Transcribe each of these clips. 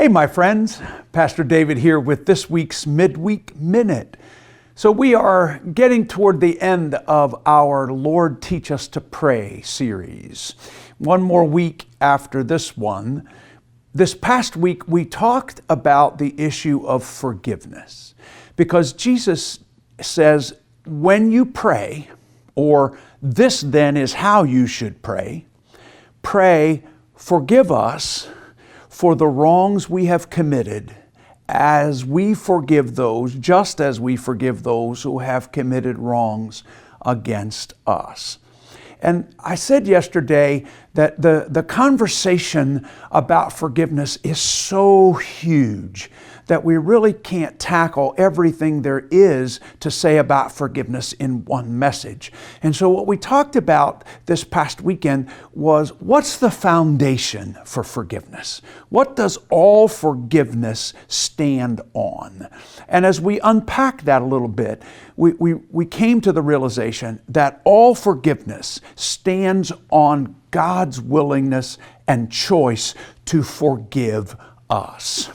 Hey, my friends, Pastor David here with this week's Midweek Minute. So we are getting toward the end of our Lord Teach Us to Pray series. One more week after this one. This past week we talked about the issue of forgiveness because Jesus says, when you pray, or this then is how you should pray, forgive us for the wrongs we have committed, as we forgive those, just as we forgive those who have committed wrongs against us. And I said yesterday that the conversation about forgiveness is so huge that we really can't tackle everything there is to say about forgiveness in one message. And so what we talked about this past weekend was, what's the foundation for forgiveness? What does all forgiveness stand on? And as we unpack that a little bit, we came to the realization that all forgiveness stands on God's willingness and choice to forgive us.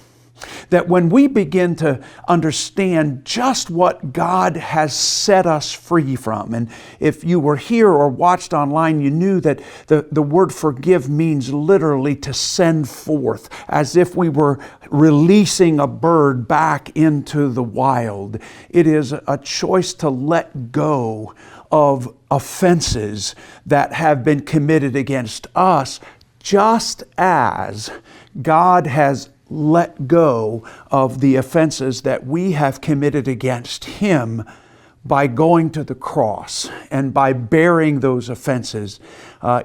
That when we begin to understand just what God has set us free from, and if you were here or watched online, you knew that the word forgive means literally to send forth, as if we were releasing a bird back into the wild. It is a choice to let go of offenses that have been committed against us, just as God has let go of the offenses that we have committed against Him by going to the cross and by bearing those offenses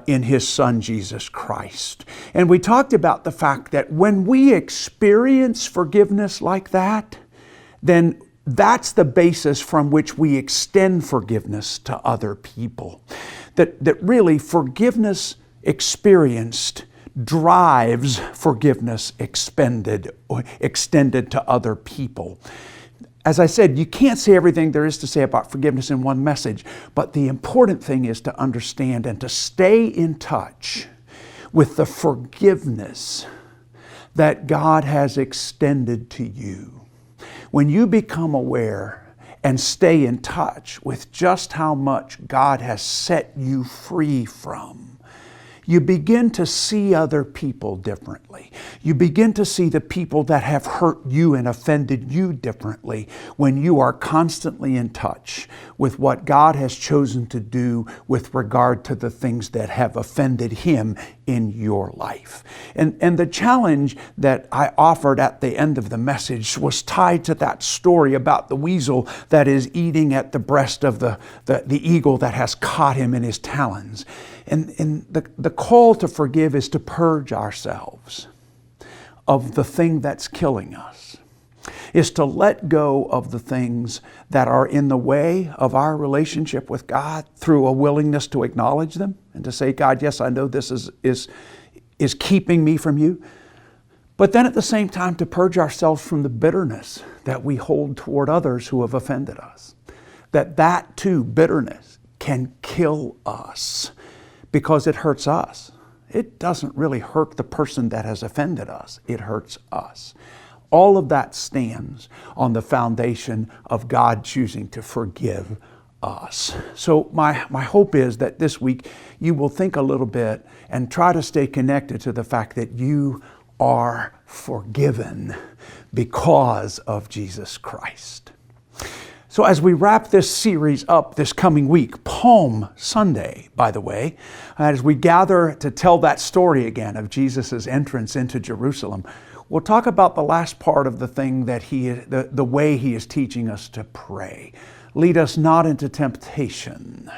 in His Son, Jesus Christ. And we talked about the fact that when we experience forgiveness like that, then that's the basis from which we extend forgiveness to other people. That really forgiveness experienced drives forgiveness extended to other people. As I said, you can't say everything there is to say about forgiveness in one message, but the important thing is to understand and to stay in touch with the forgiveness that God has extended to you. When you become aware and stay in touch with just how much God has set you free from, you begin to see other people differently. You begin to see the people that have hurt you and offended you differently when you are constantly in touch with what God has chosen to do with regard to the things that have offended Him in your life. And the challenge that I offered at the end of the message was tied to that story about the weasel that is eating at the breast of the eagle that has caught him in his talons. And the call to forgive is to purge ourselves of the thing that's killing us, is to let go of the things that are in the way of our relationship with God through a willingness to acknowledge them and to say, God, yes, I know this is keeping me from you. But then at the same time to purge ourselves from the bitterness that we hold toward others who have offended us. That too, bitterness, can kill us because it hurts us. It doesn't really hurt the person that has offended us. It hurts us. All of that stands on the foundation of God choosing to forgive us. So my hope is that this week you will think a little bit and try to stay connected to the fact that you are forgiven because of Jesus Christ. So as we wrap this series up this coming week, Palm Sunday, by the way, as we gather to tell that story again of Jesus' entrance into Jerusalem, we'll talk about the last part of the thing that the way He is teaching us to pray. Lead us not into temptation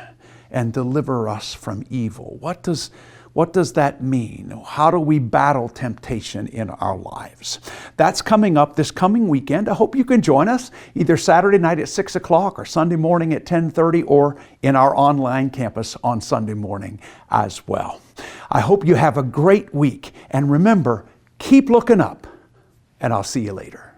and deliver us from evil. What does that mean? How do we battle temptation in our lives? That's coming up this coming weekend. I hope you can join us either Saturday night at 6 o'clock or Sunday morning at 10:30 or in our online campus on Sunday morning as well. I hope you have a great week. And remember, keep looking up, and I'll see you later.